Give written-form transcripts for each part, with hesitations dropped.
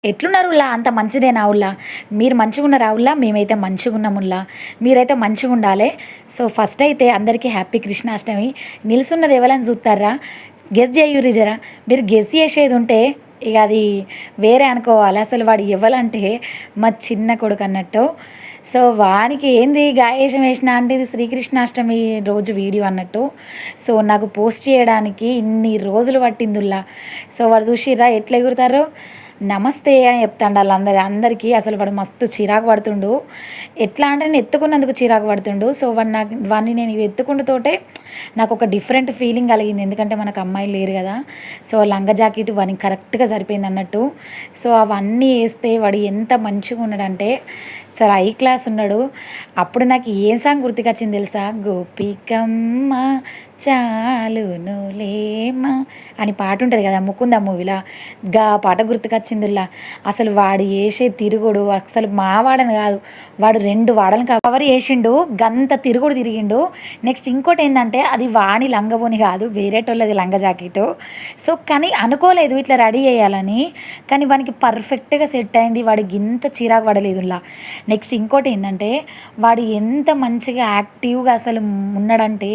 ఎట్లున్నారు ఉల్లా? అంత మంచిదేనా ఉల్లా? మీరు మంచిగున్నారా ఉల్లా? మేమైతే మంచిగున్నాం ఉల్లా. మీరైతే మంచిగుండాలే. సో, ఫస్ట్ అయితే అందరికీ హ్యాపీ కృష్ణాష్టమి. నిల్సున్నది ఎవలని జూత్తార్రా? గెస్ జేయుర్రి జర. మీరు గెస్ చేసేదుంటే ఇగ అది వేరే అనుకోవాలి. అసలు వాడు ఎవ్వలంటే మా చిన్న కొడుకన్నట్టు. సో, వానికి ఏంది గాయేషం ఏసినా అంటే ఇది శ్రీకృష్ణాష్టమి రోజు వీడియో అన్నట్టు. సో, నాకు పోస్ట్ చేయడానికి ఇన్ని రోజులు పట్టిందుల్లా. సో, వాడు చూషిర్రా ఎట్లా ఎగురుతారో? నమస్తే అని చెప్తాండు అందరికీ. అసలు వాడు మస్తు చిరాకు పడుతుండు. ఎట్లా అంటే నేను ఎత్తుకున్నందుకు చిరాకు పడుతుండు. సో వాడిని నేను ఎత్తుకుండుతోటే నాకు ఒక డిఫరెంట్ ఫీలింగ్ కలిగింది. ఎందుకంటే మనకు అమ్మాయిలు లేరు కదా. సో లంగా జాకెట్ వానికి కరెక్ట్గా సరిపోయింది అన్నట్టు. సో అవన్నీ వేస్తే వాడు ఎంత మంచిగా ఉన్నాడంటే అసలు హై క్లాస్ ఉన్నాడు. అప్పుడు నాకు ఏ సాంగ్ గుర్తుకొచ్చింది తెలుసా? గోపికమ్మ చాలునులేమా అని పాట ఉంటుంది కదా ముకుంద మూవీలా. గా పాట గుర్తుకొచ్చిందిలా. అసలు వాడు వేసే తిరుగుడు అసలు మా వాడని కాదు, వాడు 2 వాడలను కవర్ చేసిండు. గంత తిరుగుడు తిరిగిండు. నెక్స్ట్ ఇంకోటి ఏంటంటే అది వాణి లంగబోని కాదు, వేరేటోళ్ళది లంగ జాకెట్. సో కానీ అనుకోలేదు ఇట్లా రెడీ చేయాలని. కానీ వానికి పర్ఫెక్ట్గా సెట్ అయింది. వాడికి ఇంత చిరాకు పడలేదులా. నెక్స్ట్ ఇంకోటి ఏంటంటే వాడు ఎంత మంచిగా యాక్టివ్గా అసలు ఉన్నాడంటే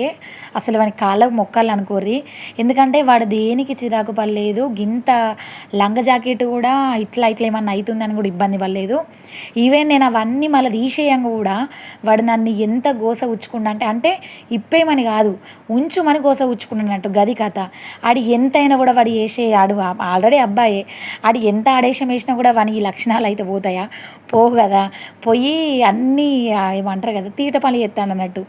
అసలు వానికి కాళ్ళకు మొక్కాలి అనుకోర్రి. ఎందుకంటే వాడు దేనికి చిరాకు పడలేదు. గింత లంగ జాకెట్ కూడా ఇట్లా ఏమన్నా అవుతుందని కూడా ఇబ్బంది పడలేదు. ఈవెన్ నేను అవన్నీ మళ్ళీ తీసేయంగా కూడా వాడు నన్ను ఎంత గోస ఉచ్చుకుండా అంటే ఇప్పేమని కాదు, ఉంచుమని గోస ఉచ్చుకున్నట్టు గది కథ. ఆడి ఎంతైనా కూడా వాడు వేసే ఆడు ఆల్రెడీ అబ్బాయే. ఆడి ఎంత ఆడేశం వేసినా కూడా వాని ఈ లక్షణాలు అయితే పోతాయా? పోవు కదా. పోయి అన్నీ ఏమంటారు కదా తీట పనులు చేస్తాడు అన్నట్టు.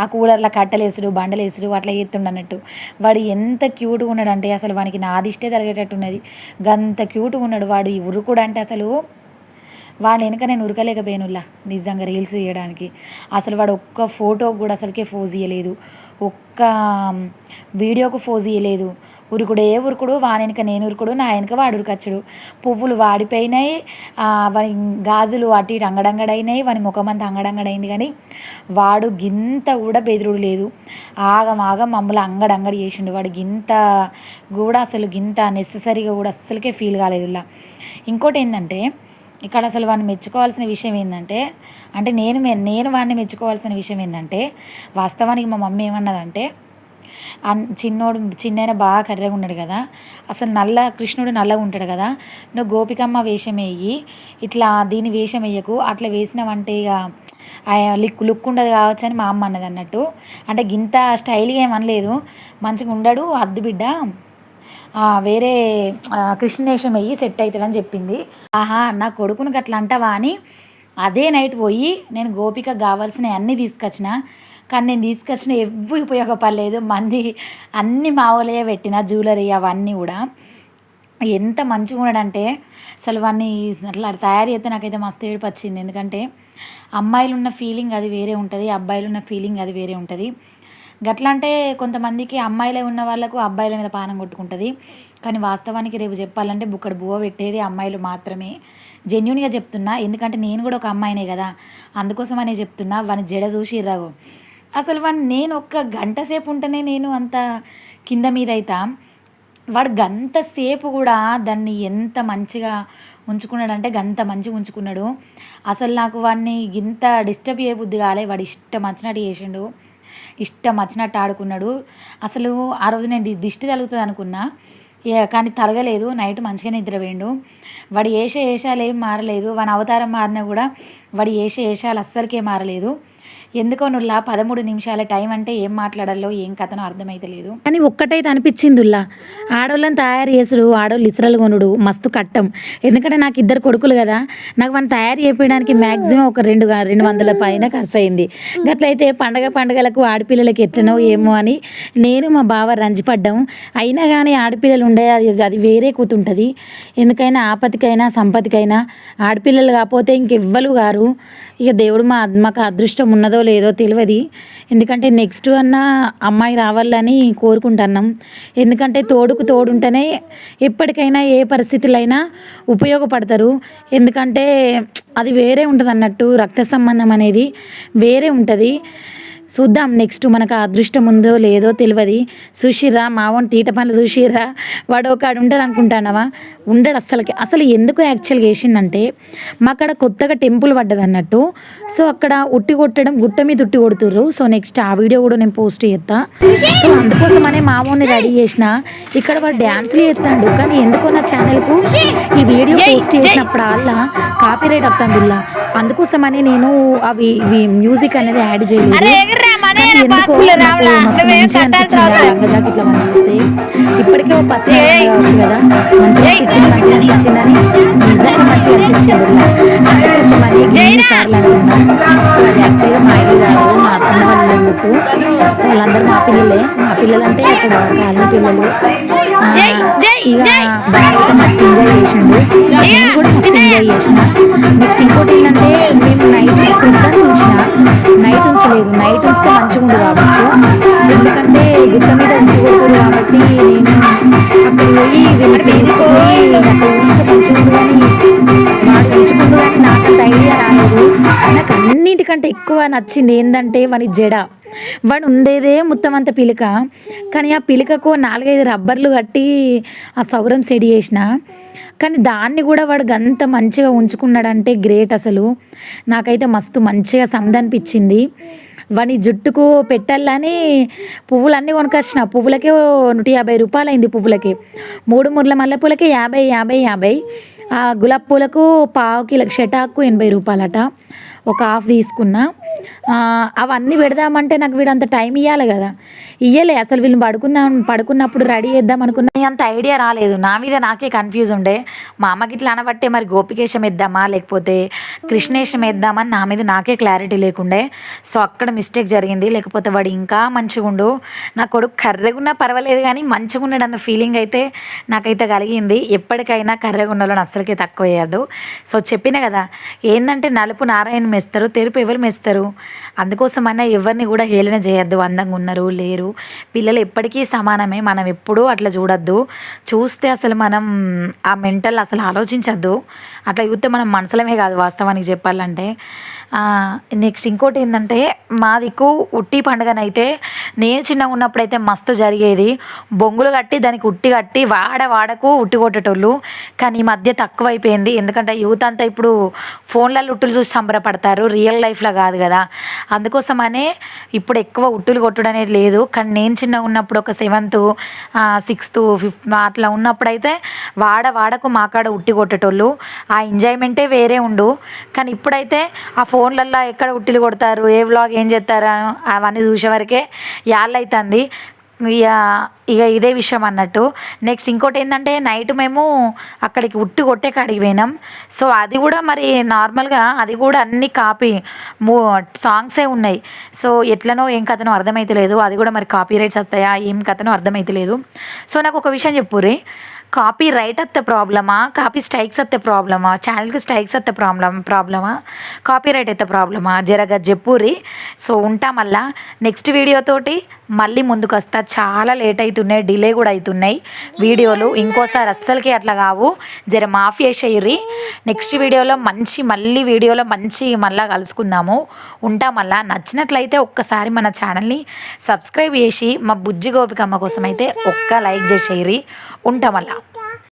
ఆ కూలర్లో కట్టలేసుడు బండలేసుడు అట్లా చేస్తుండ అన్నట్టు. వాడు ఎంత క్యూట్గా ఉన్నాడంటే అసలు వానికి నాదిష్టే తలిగేటట్టున్నది. గంత క్యూట్గా ఉన్నాడు వాడు. ఈ ఉరుకుడు అంటే అసలు వాడు వెనుక నేను ఉరకలేకపోయానులా నిజంగా రీల్స్ తీయడానికి. అసలు వాడు ఒక్క ఫోటోకి కూడా అసలుకే ఫోజ్ ఇయ్యలేదు, ఒక్క వీడియోకు ఫోజ్ ఇయ్యలేదు. ఉరుకుడు వాని వెనుక నేను ఉరుకుడు, నా వెనుక వాడు ఉరకచ్చుడు. పువ్వులు వాడిపోయినాయి, వాని గాజులు అటు ఇటు అంగడంగడైనాయి, వాని ముఖమంతా అంగడంగడైంది. కానీ వాడు గింత కూడా బెదిరుడు లేదు. ఆగం మమ్మల్ని అంగడంగడి చేసిండు. వాడు గింత కూడా అసలు గింత నెససరీగా కూడా అస్సలకే ఫీల్ కాలేదులా. ఇంకోటి ఏంటంటే ఇక్కడ అసలు వాడిని మెచ్చుకోవాల్సిన విషయం ఏంటంటే అంటే నేను వాడిని మెచ్చుకోవాల్సిన విషయం ఏంటంటే వాస్తవానికి మా మమ్మీ ఏమన్నదంటే చిన్నైన బాగా కర్రెగా ఉన్నాడు కదా, అసలు కృష్ణుడు నల్లగా ఉంటాడు కదా, నువ్వు గోపికమ్మ వేషం వేయి, ఇట్లా దీని వేషం వేయకు, అట్లా వేసినావంటే ఇక లుక్ ఉండదు కావచ్చు అని మా అమ్మ అన్నది అన్నట్టు. అంటే గింత స్టైల్గా ఏమనలేదు, మంచిగా ఉండడు అద్దు బిడ్డ, వేరే కృష్ణవేషం వెయ్యి సెట్ అవుతాడని చెప్పింది. ఆహా నా కొడుకునికి అట్లా అంటావా అని అదే నైట్ పోయి నేను గోపిక కావాల్సినవి అన్నీ తీసుకొచ్చిన. కానీ నేను తీసుకొచ్చిన ఎవ్వి ఉపయోగపడలేదు. మంది అన్ని మావులే పెట్టిన జ్యువెలరీ అవన్నీ కూడా. ఎంత మంచిగా ఉన్నాడంటే అసలు వాడిని అట్లా తయారు చేస్తే నాకైతే మస్తు ఏడుపు వచ్చింది. ఎందుకంటే అమ్మాయిలు ఉన్న ఫీలింగ్ అది వేరే ఉంటుంది, అబ్బాయిలు ఉన్న ఫీలింగ్ అది వేరే ఉంటుంది. గట్లా అంటే కొంతమందికి అమ్మాయిలే ఉన్న వాళ్ళకు అబ్బాయిల మీద పానం కొట్టుకుంటుంది. కానీ వాస్తవానికి రేపు చెప్పాలంటే బుక్కడు బువ్వ పెట్టేది అమ్మాయిలు మాత్రమే. జెన్యున్గా చెప్తున్నా, ఎందుకంటే నేను కూడా ఒక అమ్మాయినే కదా, అందుకోసం అనే చెప్తున్నా. వాని జడ చూసి రాగు అసలు నేను ఒక్క గంట సేపు ఉంటేనే నేను అంత కింద మీద అవుతా. వాడు గంట సేపు కూడా దాన్ని ఎంత మంచిగా ఉంచుకున్నాడంటే గంత మంచిగా ఉంచుకున్నాడు. అసలు నాకు వాడిని ఇంత డిస్టర్బ్ చేయబుద్ధి కాలే. వాడు ఇష్టం వచ్చినట్టు చేసిండు, ఇష్టం వచ్చినట్టు ఆడుకున్నాడు. అసలు ఆ రోజు నేను దిష్టి తగులుతుంది అనుకున్నా, కానీ తలగలేదు. నైట్ మంచిగా నిద్రపోయిండు. వాడు వేషాలు ఏం మారలేదు. వాని అవతారం మారినా కూడా వాడు వేషాలు అస్సలకే మారలేదు. ఎందుకో నువ్వులా 13 నిమిషాల టైం అంటే ఏం మాట్లాడాలో ఏం కథనో అర్థమైతలేదు. కానీ ఒక్కటైతే అనిపించిందిలా, ఆడోళ్ళని తయారు చేసుడు, ఆడోళ్ళు ఇసరలు కొనుడు మస్తు కట్టం. ఎందుకంటే నాకు 2 కొడుకులు కదా, నాకు వాడిని తయారు చేయడానికి మ్యాక్సిమం ఒక 200 పైన ఖర్చు అయింది. గట్లయితే పండగలకు ఆడపిల్లలకి ఎట్లనో ఏమో అని నేను మా బావ రంజిపడ్డాం. అయినా కానీ ఆడపిల్లలు ఉండే అది వేరే కూతుంటుంది. ఎందుకైనా ఆపతికైనా సంపతికైనా ఆడపిల్లలు కాకపోతే ఇంకెవ్వరు గారు. ఇక దేవుడు మాకు అదృష్టం ఉన్నదో లేదో తెలియదు. ఎందుకంటే నెక్స్ట్ అమ్మాయి రావాలని కోరుకుంటున్నాం. ఎందుకంటే తోడుకు తోడుంటేనే ఎప్పటికైనా ఏ పరిస్థితుల్లో అయినా ఉపయోగపడతారు. ఎందుకంటే అది వేరే ఉంటుంది అన్నట్టు, రక్త సంబంధం అనేది వేరే ఉంటుంది. చూద్దాం నెక్స్ట్ మనకు అదృష్టం ఉందో లేదో తెలియదు. చూసిర్రా మావోని తీట పనులు చూసిర్రా, వాడు ఒకడు ఉంటాడు అనుకుంటానవా, ఉండడు అసలు ఎందుకు యాక్చువల్గా వేసిందంటే మాక్కడ కొత్తగా టెంపుల్ పడ్డది అన్నట్టు. సో అక్కడ ఉట్టి కొట్టడం, గుట్ట మీద ఉట్టి కొడుతుర్రు. సో నెక్స్ట్ ఆ వీడియో కూడా నేను పోస్ట్ చేస్తా. సో అందుకోసమనే మావోని రెడీ చేసిన. ఇక్కడ వాడు డ్యాన్స్లు చేస్తాడు, కానీ ఎందుకో నా ఛానల్కు ఈ వీడియో పోస్ట్ చేసినప్పుడల్లా కాపీరైట్ వస్తుందిలా. అందుకోసమని నేను అవి మ్యూజిక్ అనేది యాడ్ చేయలేదు. ఇప్పటికే ఓ బస్సు కావచ్చు కదా, మంచిగా అనిపించిందని నిజంగా మంచిగా అనిపించింది. అందుకోసమని ఎన్నిసార్లు అనుకున్నా. సో అది యాక్చువల్గా మా ఇల్లు కాదు, మా అత్తమ్మ వాళ్ళు అన్నట్టు. సో వాళ్ళందరూ మా పిల్లలంటే అక్కడ కాలనీ పిల్లలు. ఇక బాగా మస్తు ఎంజాయ్ చేసిండు, నేను కూడా మస్తు ఎంజాయ్ చేసిన. నెక్స్ట్ ఇంకోటి ఏంటంటే మేము నైట్ ఉంచలేదు, నైట్ ఉంచితే మంచిగా ఉండు కావచ్చు. ఎందుకంటే గుట్ట మీద ఉండి కొడుతురు కాబట్టి నేను అక్కడ పోయి వీళ్ళకి వేసుకొని అక్కడ ఉంటే మంచిగా ఉండు, కానీ వాడు ఉంచుకుండు. కానీ నాకంత ఐడియా రాలేదు. నాకు అన్నిటికంటే ఎక్కువ నచ్చింది ఏంటంటే వాని జడ. వాడు ఉండేదే మొత్తం అంత పిలక, కానీ ఆ పిలకకు 4-5 రబ్బర్లు కట్టి ఆ సౌరం సెట్ చేసిన. కానీ దాన్ని కూడా వాడు అంత మంచిగా ఉంచుకున్నాడంటే గ్రేట్. అసలు నాకైతే మస్తు మంచిగా సందనిపించింది. వాని జుట్టుకు పెట్టాలని పువ్వులన్నీ కొనుకొచ్చిన. పువ్వులకే 150 రూపాయలు అయింది. పువ్వులకి 3 ముర్ల మల్లెపూలకి 50. ఆ గులాబీ పూలకు పావు కిలో షటాకు 80 రూపాయలట. ఒక హాఫ్ తీసుకున్నా. అవన్నీ పెడదామంటే నాకు వీడంత టైం ఇవ్వాలి కదా, ఇయ్యలే అసలు. వీళ్ళు పడుకున్నప్పుడు రెడీ చేద్దాం అనుకున్నా, అంత ఐడియా రాలేదు. నా మీద నాకే కన్ఫ్యూజ్ ఉండే. మా అమ్మకి ఇట్లా అనబట్టే మరి గోపికేశం వేద్దామా లేకపోతే కృష్ణేశం వేద్దామని నా మీద నాకే క్లారిటీ లేకుండే. సో అక్కడ మిస్టేక్ జరిగింది. లేకపోతే వాడు ఇంకా మంచిగుండు. నా కొడుకు కర్రెగున్నా పర్వాలేదు, కానీ మంచిగా ఉన్నాడు అన్న ఫీలింగ్ అయితే నాకైతే కలిగింది. ఎప్పటికైనా కర్రెగున్నలో అస్సలకే తక్కువ వేయద్దు. సో చెప్పిన కదా, ఏంటంటే నలుపు నారాయణ మెస్తారు, తెరుపు ఎవరు మెస్తారు. అందుకోసమైనా ఎవరిని కూడా హేళన చేయొద్దు. అందంగా ఉన్నారు లేరు, పిల్లలు ఎప్పటికీ సమానమే. మనం ఎప్పుడూ అట్లా చూడొద్దు. చూస్తే అసలు మనం ఆ మెంటల్ అసలు ఆలోచించద్దు. అట్లా చూస్తే మనం మనసులమే కాదు వాస్తవానికి చెప్పాలంటే. నెక్స్ట్ ఇంకోటి ఏంటంటే మా దిక్కు ఉట్టి పండుగనైతే నేను చిన్నగా ఉన్నప్పుడైతే మస్తు జరిగేది. బొంగులు కట్టి దానికి ఉట్టి కట్టి వాడకు ఉట్టి కొట్టేటోళ్ళు. కానీ ఈ మధ్య తక్కువ అయిపోయింది. ఎందుకంటే యూత్ అంతా ఇప్పుడు ఫోన్లలో ఉట్టులు చూసి సంబరపడతారు, రియల్ లైఫ్లో కాదు కదా. అందుకోసమనే ఇప్పుడు ఎక్కువ ఉట్టులు కొట్టడం అనేది లేదు. కానీ నేను చిన్నగా ఉన్నప్పుడు ఒక 7th 6th 5th అట్లా ఉన్నప్పుడైతే వాడకు మా కాడ ఉట్టి కొట్టేటోళ్ళు. ఆ ఎంజాయ్మెంటే వేరే ఉండు. కానీ ఇప్పుడైతే ఆ ఫోన్లల్లో ఎక్కడ ఉట్టిలు కొడతారు, ఏ వ్లాగ్ ఏం చేస్తారు అవన్నీ చూసే వరకే యాళ్ళైతుంది. ఇక ఇదే విషయం అన్నట్టు. నెక్స్ట్ ఇంకోటి ఏంటంటే నైట్ మేము అక్కడికి ఉట్టి కొట్టే కాడికి పోయినాం. సో అది కూడా మరి నార్మల్గా అది కూడా అన్ని కాపీ సాంగ్సే ఉన్నాయి. సో ఎట్లనో ఏం కథనో అర్థమైతలేదు. అది కూడా మరి కాపీ రైట్స్ వస్తాయా ఏం కథనో అర్థమైతలేదు. సో నాకు ఒక విషయం చెప్పుర్రి, కాపీ రైట్ అత్తే ప్రాబ్లమా, కాపీ స్ట్రైక్స్ అత్తే ప్రాబ్లమా, ఛానల్కి స్ట్రైక్స్ అత్తే ప్రాబ్లమా, కాపీ రైట్ అయితే ప్రాబ్లమా, జరగా చెప్పుర్రి. సో ఉంటా మళ్ళా నెక్స్ట్ వీడియోతోటి మళ్ళీ ముందుకు వస్తా. చాలా లేట్ అవుతున్నాయి, డిలే కూడా అవుతున్నాయి వీడియోలు. ఇంకోసారి అస్సలకి అట్లా కావు, జర మాఫీ వేసేయర్రి. నెక్స్ట్ వీడియోలో మంచి మళ్ళీ కలుసుకుందాము. ఉంటా మళ్ళా. నచ్చినట్లయితే ఒక్కసారి మన ఛానల్ని సబ్స్క్రైబ్ చేసి మా బుజ్జి గోపికమ్మ కోసం అయితే ఒక్క లైక్ చేసేయర్రి. ఉంటా మళ్ళా.